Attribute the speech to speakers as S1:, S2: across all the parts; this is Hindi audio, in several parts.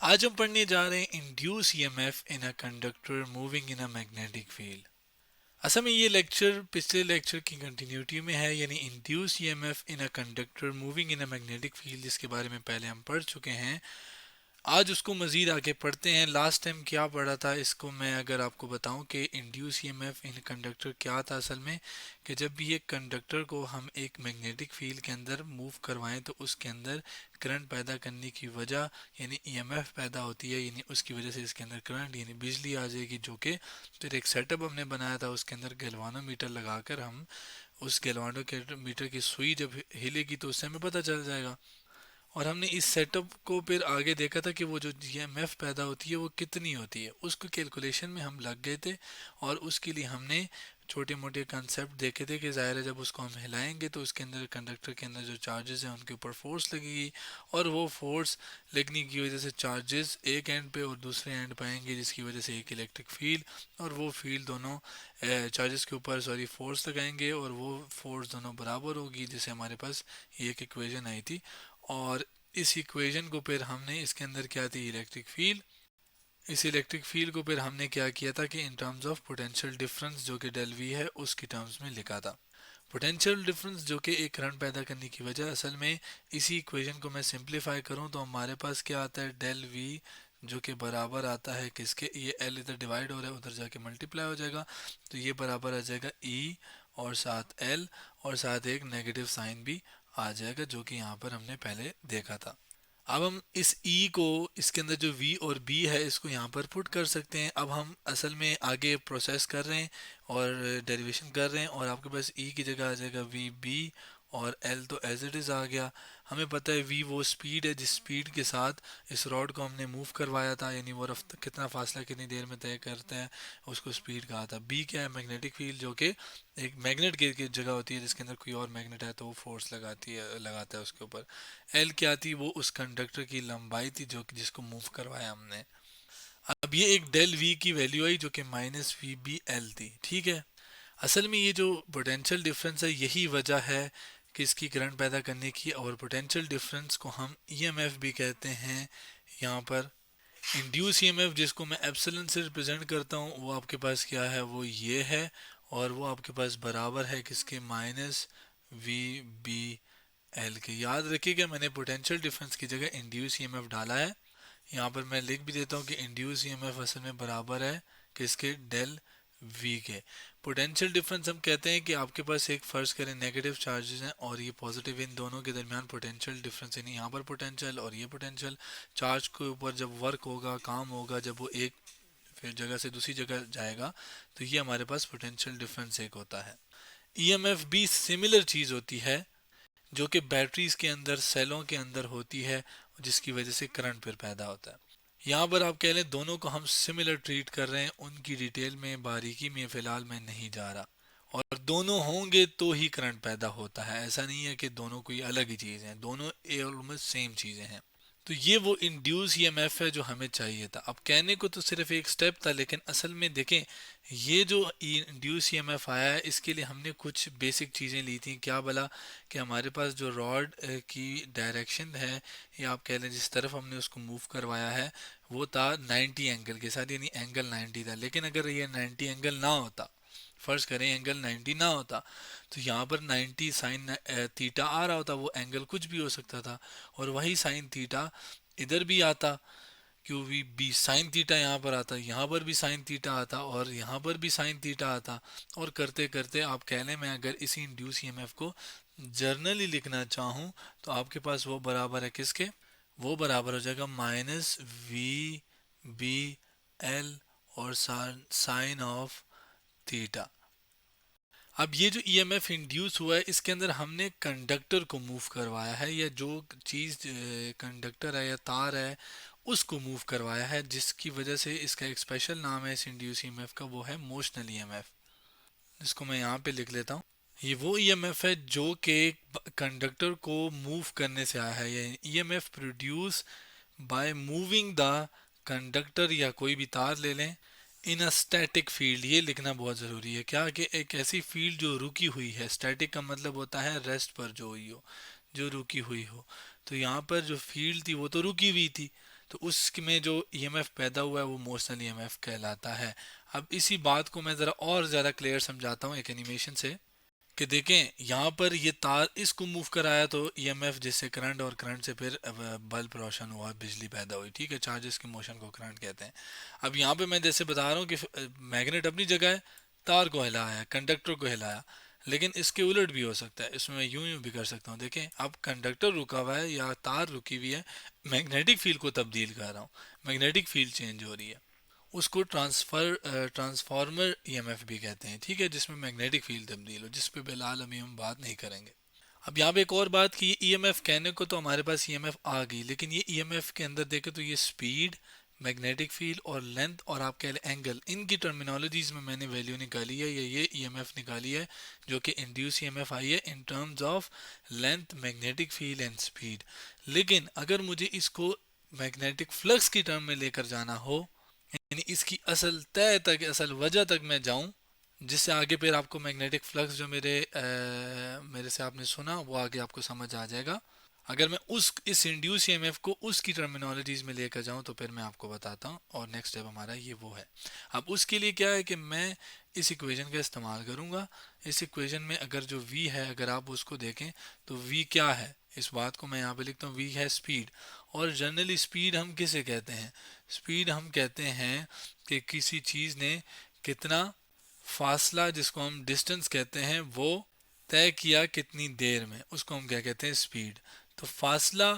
S1: आज हम पढ़ने जा रहे हैं induce EMF in a conductor moving in a magnetic field. असल में ये लेक्चर पिछले लेक्चर की कंटिन्यूटी में है, यानी induce EMF in a conductor moving in a magnetic field, जिसके बारे में पहले हम पढ़ चुके हैं। आज उसको मज़ीद आगे पढ़ते हैं। लास्ट टाइम क्या पढ़ा था, इसको मैं अगर आपको बताऊं कि इंड्यूस ईएमएफ इन कंडक्टर क्या था असल में, कि जब भी एक कंडक्टर को हम एक मैग्नेटिक फील्ड के अंदर मूव करवाएं तो उसके अंदर करंट पैदा करने की वजह यानी ईएमएफ पैदा होती है, यानी उसकी वजह से इसके अंदर करंट यानी बिजली आ जाएगी, जो कि फिर एक सेटअप हमने बनाया था, उसके अंदर गैल्वानोमीटर लगाकर हम उस गैल्वानोमीटर की सुई जब हिलेगी तो उससे हमें पता चल जाएगा। और हमने इस सेटअप को फिर आगे देखा था कि वो जो ईएमएफ पैदा होती है वो कितनी होती है, उसको कैलकुलेशन में हम लग गए थे। और उसके लिए हमने छोटे मोटे कंसेप्ट देखे थे कि ज़ाहिर है जब उसको हम हिलाएंगे तो उसके अंदर कंडक्टर के अंदर जो चार्जेस हैं उनके ऊपर फोर्स लगेगी, और वो फोर्स लगने की वजह से चार्जेस एक एंड पे और दूसरे एंड पे आएंगे, जिसकी वजह से एक इलेक्ट्रिक फील्ड और वो फील्ड दोनों चार्जेस के ऊपर फोर्स लगाएंगे और वो फोर्स दोनों बराबर होगी, जिससे हमारे पास ये एक इक्वेशन आई थी। और इस इक्वेशन को फिर हमने इसके अंदर क्या थी, इलेक्ट्रिक फील्ड। इस इलेक्ट्रिक फील्ड को फिर हमने क्या किया था कि in terms of potential difference जो कि डेल वी है उसकी टर्म्स में लिखा था। पोटेंशियल डिफरेंस जो कि एक करंट पैदा करने की वजह, असल में इसी इक्वेशन को मैं सिंप्लीफाई करूं तो हमारे पास क्या आता है, डेल वी जो कि बराबर आता है किसके, ये एल इधर डिवाइड हो रहा है उधर जाके मल्टीप्लाई हो जाएगा, तो ये बराबर आ जाएगा ई और साथ एल और साथ एक नेगेटिव साइन भी आ जाएगा, जो कि यहाँ पर हमने पहले देखा था। अब हम इस E को इसके अंदर जो V और B है इसको यहाँ पर पुट कर सकते हैं। अब हम असल में आगे प्रोसेस कर रहे हैं और डेरिवेशन कर रहे हैं, और आपके पास E की जगह आ जाएगा वी बी और L तो एज इट इज़ आ गया। हमें पता है V वो स्पीड है जिस स्पीड के साथ इस रॉड को हमने मूव करवाया था, यानी वो रफ्त कितना फासला कितनी देर में तय करते हैं उसको स्पीड कहा था। B क्या है, मैग्नेटिक फील्ड, जो कि एक मैग्नेट की जगह होती है जिसके अंदर कोई और मैग्नेट है तो वो फोर्स लगाता है उसके ऊपर। एल क्या थी, वो उस कंडक्टर की लंबाई थी जो जिसको मूव करवाया हमने। अब ये एक डेल वी की वैल्यू आई जो कि माइनस वी बी एल थी, ठीक है। असल में ये जो पोटेंशियल डिफरेंस है यही वजह है कि इसकी करंट पैदा करने की, और पोटेंशियल डिफरेंस को हम ईएमएफ भी कहते हैं। यहाँ पर इंड्यूस ईएमएफ जिसको मैं एप्सिलॉन से रिप्रेजेंट करता हूँ वो आपके पास क्या है, वो ये है, और वो आपके पास बराबर है किसके, माइनस वी बी एल के। याद रखिएगा मैंने पोटेंशियल डिफरेंस की जगह इंड्यूस ईएमएफ डाला है। यहाँ पर मैं लिख भी देता हूँ कि इंड्यूस ईएमएफ असल में बराबर है किसके, डेल वी के। पोटेंशियल डिफरेंस हम कहते हैं कि आपके पास एक फर्ज करें नेगेटिव चार्जेस हैं और ये पॉजिटिव, इन दोनों के दरमियान पोटेंशियल डिफरेंस, यानी यहाँ पर पोटेंशियल और ये पोटेंशियल, चार्ज के ऊपर जब वर्क होगा, काम होगा, जब वो एक फिर जगह से दूसरी जगह जाएगा, तो ये हमारे पास पोटेंशियल डिफरेंस एक होता है। ईएमएफ भी सिमिलर चीज़ होती है जो कि बैटरीज के अंदर, सेलों के अंदर होती है, जिसकी वजह से करंट फिर पैदा होता है। यहाँ पर आप कह लें दोनों को हम सिमिलर ट्रीट कर रहे हैं, उनकी डिटेल में बारीकी में फ़िलहाल मैं नहीं जा रहा। और दोनों होंगे तो ही करंट पैदा होता है, ऐसा नहीं है कि दोनों कोई अलग ही चीज़ हैं, दोनों ऑलमोस्ट सेम चीज़ें हैं। तो ये वो इंड्यूस ईएमएफ है जो हमें चाहिए था। अब कहने को तो सिर्फ एक स्टेप था, लेकिन असल में देखें ये जो इंड्यूस ईएमएफ आया है इसके लिए हमने कुछ बेसिक चीज़ें ली थी। क्या भला, कि हमारे पास जो रॉड की डायरेक्शन है, या आप कह लें जिस तरफ हमने उसको मूव करवाया है, वो था 90 एंगल के साथ, यानी एंगल 90 था। लेकिन अगर ये 90 एंगल ना होता, फर्ज करें एंगल 90 ना होता, तो यहाँ पर 90 साइन थीटा आ रहा होता, वो एंगल कुछ भी हो सकता था, और वही साइन थीटा इधर भी आता, q v B sine theta यहाँ पर आता, यहाँ पर भी साइन थीटा आता, और यहाँ पर भी साइन थीटा आता। और करते करते आप कह लें मैं अगर इसी इंड्यूस ईएमएफ को जर्नली लिखना चाहूँ तो आपके पास वो बराबर है किसके, वो बराबर हो जाएगा माइनस वी बी एल और साइन ऑफ थीटा। अब ये जो ईएमएफ इंड्यूस हुआ है इसके अंदर हमने कंडक्टर को मूव करवाया है, या जो चीज़ कंडक्टर है या तार है उसको मूव करवाया है, जिसकी वजह से इसका एक स्पेशल नाम है इस इंड्यूस ईएमएफ का, वो है मोशनल ईएमएफ, जिसको मैं यहाँ पे लिख लेता हूँ। ये वो ईएमएफ है जो कि कंडक्टर को मूव करने से आया है। ये EMF produce by moving the conductor, या कोई भी तार ले लें, इन अ स्टैटिक फील्ड। ये लिखना बहुत ज़रूरी है, क्या कि एक ऐसी फील्ड जो रुकी हुई है। स्टैटिक का मतलब होता है रेस्ट पर जो हुई हो, जो रुकी हुई हो। तो यहाँ पर जो फील्ड थी वो तो रुकी हुई थी, तो उसमें जो ईएमएफ पैदा हुआ है वो मोशनल ईएमएफ कहलाता है। अब इसी बात को मैं ज़रा और ज़्यादा क्लियर समझाता हूँ एक एनिमेशन से, कि देखें यहाँ पर ये तार इसको मूव कराया तो ईएमएफ जिससे करंट, और करंट से फिर बल्ब रोशन हुआ, बिजली पैदा हुई, ठीक है, चार्जेस की मोशन को करंट कहते हैं। अब यहाँ पे मैं जैसे बता रहा हूँ कि मैग्नेट अपनी जगह है, तार को हिलाया, कंडक्टर को हिलाया, लेकिन इसके उलट भी हो सकता है, इसमें मैं यूं यूं भी कर सकता हूँ। देखें अब कंडक्टर रुका हुआ है या तार रुकी हुई है, मैग्नेटिक फील्ड को तब्दील कर रहा हूँ, मैग्नेटिक फील्ड चेंज हो रही है, उसको ट्रांसफार्मर ईएमएफ भी कहते हैं, ठीक है, जिसमें मैग्नेटिक फील्ड तब्दील हो, जिस पे बिलाल अभी हम बात नहीं करेंगे। अब यहाँ पे एक और बात कि ईएमएफ कहने को तो हमारे पास ईएमएफ आ गई, लेकिन ये ईएमएफ के अंदर देखें तो ये स्पीड, मैग्नेटिक फील्ड और लेंथ और आप कह लें एंगल, इनकी टर्मिनोलॉजीज में मैंने वैल्यू निकाली है, या ये ईएमएफ निकाली है जो कि इंड्यूस ईएमएफ आई है in terms of length, magnetic field and speed. लेकिन अगर मुझे इसको मैग्नेटिक फ्लक्स की टर्म में लेकर जाना हो, यानी इसकी असल तय तक, असल वजह तक मैं जाऊं, जिससे आगे फिर आपको मैग्नेटिक फ्लक्स जो मेरे से आपने सुना वो आगे आपको समझ आ जाएगा। अगर मैं उस इस इंड्यूस ईएमएफ को उसकी टर्मिनोलॉजीज में लेकर जाऊं तो फिर मैं आपको बताता हूं, और नेक्स्ट स्टेप हमारा ये वो है। अब उसके लिए क्या है कि मैं इस इक्वेशन का इस्तेमाल करूंगा। इस इक्वेशन में अगर जो v है, अगर आप उसको देखें तो v क्या है, इस बात को मैं यहाँ पे लिखता हूँ, v है स्पीड। और जनरली स्पीड हम किसे कहते हैं, स्पीड हम कहते हैं कि किसी चीज़ ने कितना फासला, जिसको हम डिस्टेंस कहते हैं, वो तय किया कितनी देर में, उसको हम क्या कहते हैं, स्पीड। तो फासला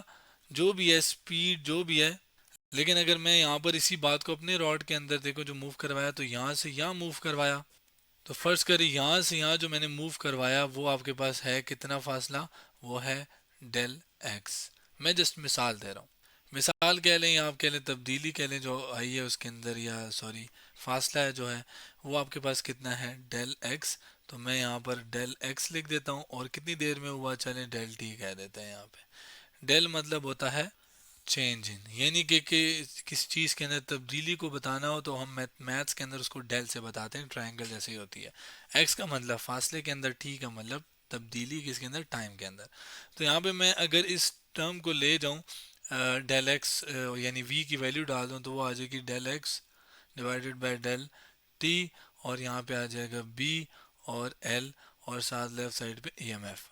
S1: जो भी है, स्पीड जो भी है। लेकिन अगर मैं यहाँ पर इसी बात को अपने रॉड के अंदर देखो, जो मूव करवाया तो यहाँ से यहाँ मूव करवाया, तो फर्ज करिए यहाँ से यहाँ जो मैंने मूव करवाया वो आपके पास है कितना फासला, वो है डेल एक्स। मैं जस्ट मिसाल दे रहा हूँ, मिसाल कह लें या आप कह लें तब्दीली कह लें जो आई है उसके अंदर, या सॉरी फासला है जो है वो आपके पास कितना है, डेल एक्स। तो मैं यहाँ पर डेल एक्स लिख देता हूँ, और कितनी देर में हुआ चलें डेल टी कह देते हैं। यहाँ पे डेल मतलब होता है चेंज इन, यानी कि किसी चीज़ के अंदर तब्दीली को बताना हो तो हम मैथ्स के अंदर उसको डेल से बताते हैं, ट्रायंगल जैसे ही होती है। एक्स का मतलब फासले के अंदर, टी का मतलब तब्दीली किसके अंदर, टाइम के अंदर। तो यहाँ पे मैं अगर इस टर्म को ले जाऊँ, डेल एक्स यानी वी की वैल्यू डाल दूँ, तो वो आ जाएगी del x divided by del t, और यहाँ पे आ जाएगा बी और एल, और साथ लेफ्ट साइड पे ईएमएफ।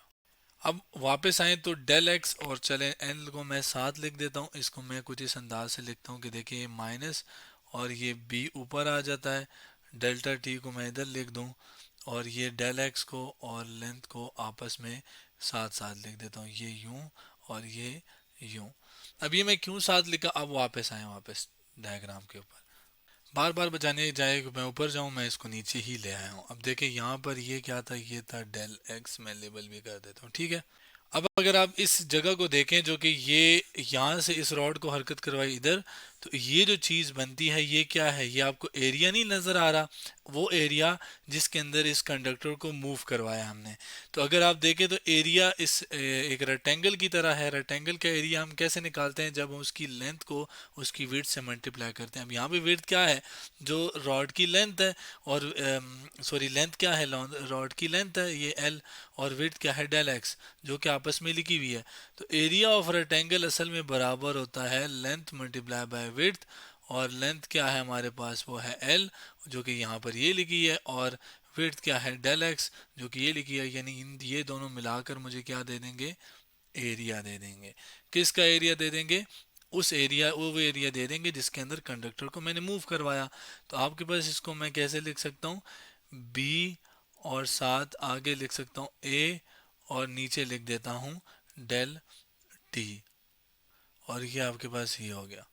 S1: अब वापस आए तो डेल एक्स, और चले एल को मैं साथ लिख देता हूँ, इसको मैं कुछ इस अंदाज से लिखता हूँ कि देखिए ये माइनस और ये बी ऊपर आ जाता है, डेल्टा टी को मैं इधर लिख दूँ, और ये डेल एक्स को और लेंथ को आपस में साथ साथ लिख देता हूँ, ये यूं और ये यूं। अब ये मैं क्यों साथ लिखा, अब वापस आए वापस डायग्राम के ऊपर, बार बार बजाने जाए कि मैं ऊपर जाऊं, मैं इसको नीचे ही ले आया हूं। अब देखिए यहाँ पर ये क्या था, ये था डेल एक्स, मैं लेबल भी कर देता हूँ, ठीक है। अब अगर आप इस जगह को देखें जो कि ये यहाँ से इस रॉड को हरकत करवाई इधर, तो ये जो चीज़ बनती है ये क्या है, ये आपको एरिया नहीं नज़र आ रहा, वो एरिया जिसके अंदर इस कंडक्टर को मूव करवाया हमने। तो अगर आप देखें तो एरिया इस एक रेक्टेंगल की तरह है। रेक्टेंगल का एरिया हम कैसे निकालते हैं, जब हम उसकी लेंथ को उसकी विड्थ से मल्टीप्लाई करते हैं। अब यहाँ पे विड्थ क्या है, जो रॉड की लेंथ है, और सॉरी लेंथ क्या है, रॉड की लेंथ है ये एल, और विड्थ क्या है डेल एक्स, जो कि आपस में लिखी हुई है। तो एरिया ऑफ रेक्टेंगल असल में बराबर होता है लेंथ मल्टीप्लाई बाय विड्थ, और लेंथ क्या है हमारे पास, वो है एल, जो कि यहाँ पर ये लिखी है, और विड्थ क्या है डेल एक्स, जो कि ये लिखी है। यानी इन ये दोनों मिलाकर मुझे क्या दे देंगे, एरिया दे देंगे। किसका एरिया दे देंगे, उस एरिया, वो एरिया दे देंगे जिसके अंदर कंडक्टर को मैंने मूव करवाया। तो आपके पास इसको मैं कैसे लिख सकता हूँ, बी, और साथ आगे लिख सकता हूँ ए, और नीचे लिख देता हूँ डेल टी, और ये आपके पास ये हो गया।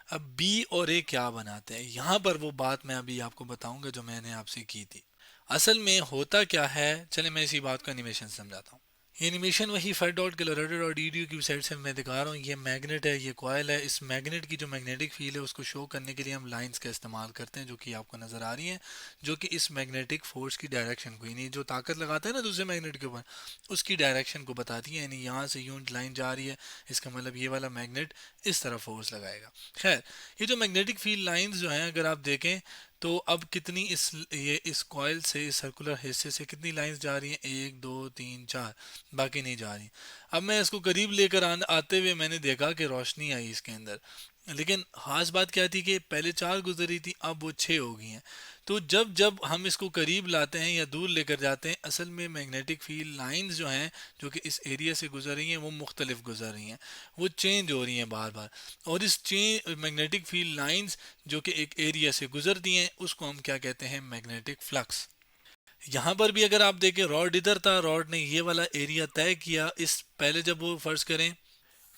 S1: अब बी और ए क्या बनाते हैं, यहाँ पर वो बात मैं अभी आपको बताऊंगा जो मैंने आपसे की थी। असल में होता क्या है, चले मैं इसी बात को एनिमेशन समझाता हूँ। ये एनिमेशन वही फेड डॉट कैलकुलेटर और डीडीयू की वेबसाइट से मैं दिखा रहा हूँ। ये मैग्नेट है, ये कॉयल है। इस मैग्नेट की जो मैग्नेटिक फील्ड है उसको शो करने के लिए हम लाइंस का इस्तेमाल करते हैं, जो कि आपको नज़र आ रही हैं, जो कि इस मैग्नेटिक फोर्स की डायरेक्शन को, यानी जो ताकत लगाते हैं ना दूसरे मैग्नेट के ऊपर, उसकी डायरेक्शन को बताती है। यानी यहाँ से यूं लाइन जा रही है, इसका मतलब ये वाला मैग्नेट इस तरफ फोर्स लगाएगा। खैर, ये जो मैग्नेटिक फील्ड लाइंस जो हैं अगर आप देखें तो अब कितनी इस कॉइल से, इस सर्कुलर हिस्से से कितनी लाइंस जा रही हैं, 1 2 3 4, बाकी नहीं जा रही। अब मैं इसको करीब लेकर आते हुए मैंने देखा कि रोशनी आई इसके अंदर, लेकिन खास बात क्या थी कि पहले 4 गुजरी थी, अब वो 6 हो गई हैं। तो जब जब हम इसको करीब लाते हैं या दूर लेकर जाते हैं, असल में मैग्नेटिक फील्ड लाइंस जो हैं जो कि इस एरिया से गुजर रही हैं वो मुख्तलिफ गुजर रही हैं, वो चेंज हो रही हैं बार बार। और इस चेंज मैग्नेटिक फील्ड लाइंस जो कि एक एरिया से गुजरती हैं उसको हम क्या कहते हैं, मैग्नेटिक फ्लक्स। यहाँ पर भी अगर आप देखें, रॉड इधर था, रॉड ने ये वाला एरिया तय किया, इस पहले जब वो फर्ज करें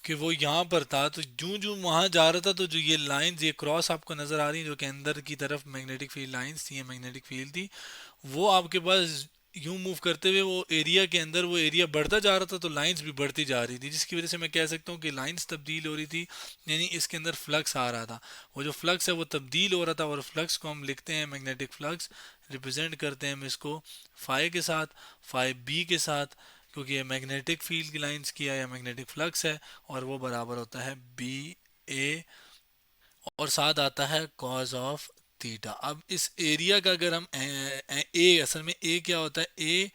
S1: कि वो यहाँ पर था, तो जूं जूं वहां जा रहा था तो जो ये लाइंस, ये क्रॉस आपको नजर आ रही है जो कि अंदर की तरफ मैग्नेटिक फील्ड लाइंस थी, मैग्नेटिक फील्ड थी, वो आपके पास यूं मूव करते हुए वो एरिया के अंदर वो एरिया बढ़ता जा रहा था, तो लाइंस भी बढ़ती जा रही थी, जिसकी वजह से मैं कह सकता हूँ कि लाइंस तब्दील हो रही थी, यानी इसके अंदर फ्लक्स आ रहा था। वो जो फ्लक्स है वो तब्दील हो रहा था, और फ्लक्स को हम लिखते हैं मैग्नेटिक फ्लक्स, रिप्रेजेंट करते हैं हम इसको फाई के साथ, फाई बी के साथ, क्योंकि ये मैग्नेटिक फील्ड की लाइंस किया या मैग्नेटिक फ्लक्स है, और वो बराबर होता है बी ए, और साथ आता है कॉज ऑफ थीटा। अब इस एरिया का अगर हम ए, असल में ए क्या होता है, ए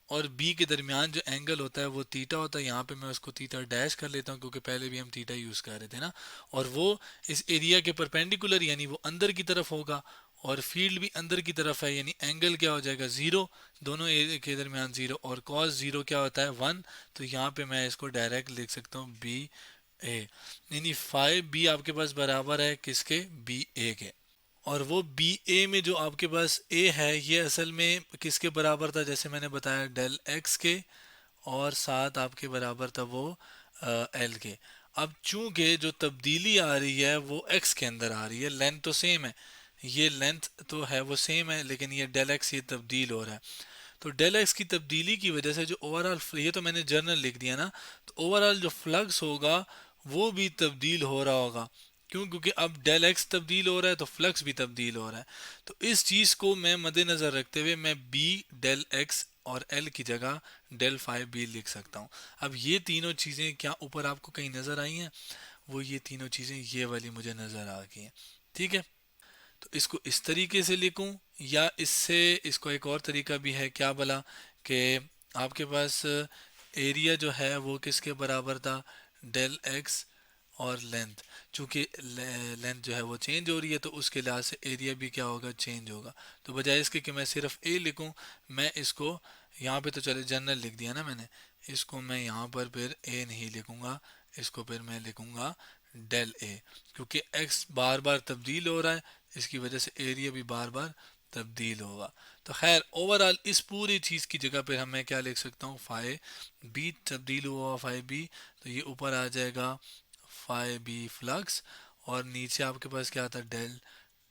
S1: और बी के दरमियान जो एंगल होता है वो थीटा होता है। यहाँ पे मैं उसको थीटा डैश कर लेता हूँ क्योंकि पहले भी हम थीटा यूज कर रहे थे ना। और वो इस एरिया के परपेंडिकुलर, यानी वो अंदर की तरफ होगा, और फील्ड भी अंदर की तरफ है, यानी एंगल क्या हो जाएगा, जीरो, दोनों एरिया के दरमियान जीरो, और कॉस जीरो क्या होता है, 1। तो यहाँ पे मैं इसको डायरेक्ट लिख सकता हूँ बी ए, यानी 5b आपके पास बराबर है किसके, बी ए के। और वो बी ए में जो आपके पास ए है ये असल में किसके बराबर था, जैसे मैंने बताया डेल एक्स के, और साथ आपके बराबर था वो एल के। अब चूंकि जो तब्दीली आ रही है वो एक्स के अंदर आ रही है, लेंथ तो सेम है, ये लेंथ तो है वो सेम है, लेकिन ये डेल एक्स ये तब्दील हो रहा है। तो डेल एक्स की तब्दीली की वजह से जो ओवरऑल, ये तो मैंने जर्नल लिख दिया ना, तो ओवरऑल जो फ्लक्स होगा वो भी तब्दील हो रहा होगा। क्यों, क्योंकि अब डेल एक्स तब्दील हो रहा है तो फ्लक्स भी तब्दील हो रहा है। तो इस चीज़ को मैं मद्देनज़र रखते हुए मैं बी डेल एक्स और एल की जगह डेल 5b लिख सकता हूँ। अब ये तीनों चीज़ें क्या ऊपर आपको कहीं नज़र आई हैं, वो ये तीनों चीज़ें ये वाली मुझे नज़र आ गई हैं। ठीक है, तो इसको इस तरीके से लिखूं, या इससे इसको एक और तरीका भी है, क्या भला, कि आपके पास एरिया जो है वो किसके बराबर था, डेल एक्स और लेंथ, चूंकि लेंथ जो है वो चेंज हो रही है तो उसके लिहाज से एरिया भी क्या होगा, चेंज होगा। तो बजाय इसके कि मैं सिर्फ ए लिखूं, मैं इसको यहाँ पे तो चले जनरल लिख दिया ना मैंने, इसको मैं यहाँ पर फिर ए नहीं लिखूंगा, इसको फिर मैं लिखूंगा डेल ए, क्योंकि एक्स बार बार तब्दील हो रहा है, इसकी वजह से एरिया भी बार बार तब्दील होगा। तो खैर ओवरऑल इस पूरी चीज़ की जगह पे हम मैं क्या लिख सकता हूँ, फाइ बी तब्दील हुआ, फाइ बी, तो ये ऊपर आ जाएगा फाइ बी फ्लक्स, और नीचे आपके पास क्या था, डेल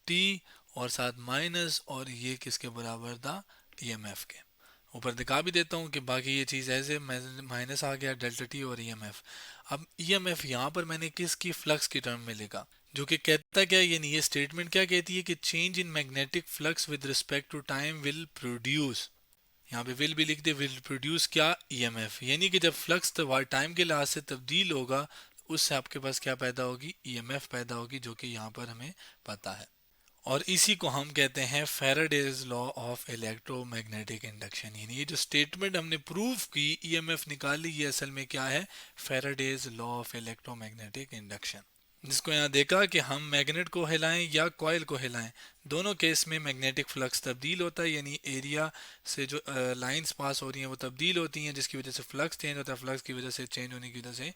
S1: टी, और साथ माइनस, और ये किसके बराबर था, ईएमएफ के। ऊपर दिखा भी देता हूँ कि बाकी ये चीज़ ऐसे माइनस आ गया, डेल्टा टी और ईएमएफ। अब ईएमएफ यहाँ पर मैंने किसकी, फ्लक्स की टर्म में लिखा, जो कि कहता क्या है, ये स्टेटमेंट क्या कहती है कि change in magnetic flux with respect to time will produce, यहाँ पे विल भी लिख दे, विल प्रोड्यूस क्या, ईएमएफ, यानी कि जब फ्लक्स टाइम के लिहाज से तब्दील होगा उससे आपके पास क्या पैदा होगी, ईएमएफ पैदा होगी, जो कि यहाँ पर हमें पता है। और इसी को हम कहते हैं Faraday's law of electromagnetic induction, यानी ये जो स्टेटमेंट हमने प्रूव की, ईएमएफ निकाली, ये असल में क्या है, Faraday's law of electromagnetic induction. जिसको यहाँ देखा कि हम मैग्नेट को हिलाएं या कॉइल को हिलाएं, दोनों केस में मैग्नेटिक फ्लक्स तब्दील होता है, यानी एरिया से जो लाइंस पास हो रही हैं वो तब्दील होती हैं, जिसकी वजह से फ्लक्स चेंज होता है, फ्लक्स की वजह से चेंज होने की वजह से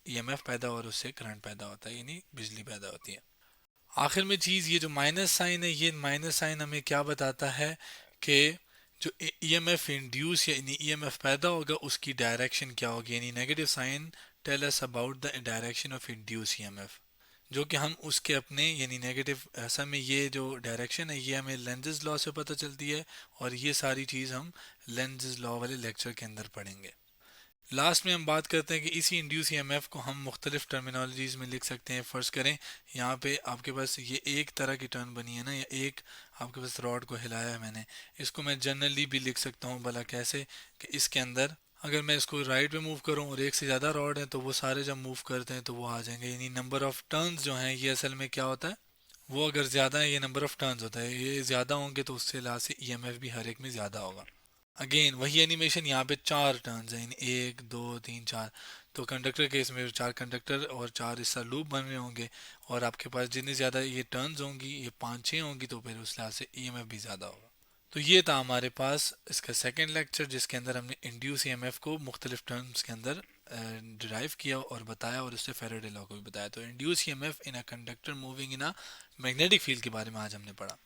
S1: ईएमएफ पैदा और उससे करंट पैदा होता है, यानी बिजली पैदा होती है। आखिर में चीज़, ये जो माइनस साइन है, ये माइनस साइन हमें क्या बताता है कि जो ईएमएफ इंड्यूस यानी ईएमएफ पैदा होगा उसकी डायरेक्शन क्या होगी, यानी negative sign tell us about the direction of induce EMF, जो कि हम उसके अपने यानी नेगेटिव, ऐसा में ये जो डायरेक्शन है ये हमें लेंजेस लॉ से पता चलती है, और ये सारी चीज़ हम लेंजेस लॉ वाले लेक्चर के अंदर पढ़ेंगे। लास्ट में हम बात करते हैं कि इसी इंड्यूस ईएमएफ को हम मुख्तलिफ टर्मिनोलॉजीज़ में लिख सकते हैं। फ़र्ज़ करें यहाँ पे आपके पास ये एक तरह की टर्न बनी है ना, या एक आपके पास रॉड को हिलाया है मैंने, इसको मैं जनरली भी लिख सकता हूँ, भला कैसे, कि इसके अंदर अगर मैं इसको राइट में मूव करूँ और एक से ज़्यादा रॉड है तो वो सारे जब मूव करते हैं तो वो आ जाएंगे, यानी नंबर ऑफ़ टर्न्स जो हैं ये असल में क्या होता है, वो अगर ज़्यादा है, ये नंबर ऑफ टर्न्स होता है, ये ज़्यादा होंगे तो उससे लिहाज से ईएमएफ भी हर एक में ज़्यादा होगा। अगेन वही एनिमेशन, यहाँ पे चार टर्न्स हैं, एक दो तीन चार। तो कंडक्टर केस में चार कंडक्टर और चार इस तरह लूप बन रहे होंगे, और आपके पास जितनी ज़्यादा ये टर्न्स होंगी, ये पाँच छः होंगी, तो फिर उस लिहाज से ईएमएफ भी ज़्यादा होगा। तो ये था हमारे पास इसका सेकेंड लेक्चर, जिसके अंदर हमने इंड्यूस ईएमएफ को मुख्तलिफ टर्म्स के अंदर डिराइव किया और बताया, और उससे फेराडे लॉ को भी बताया। तो induce EMF in a conductor moving in a magnetic field के बारे में आज हमने पढ़ा।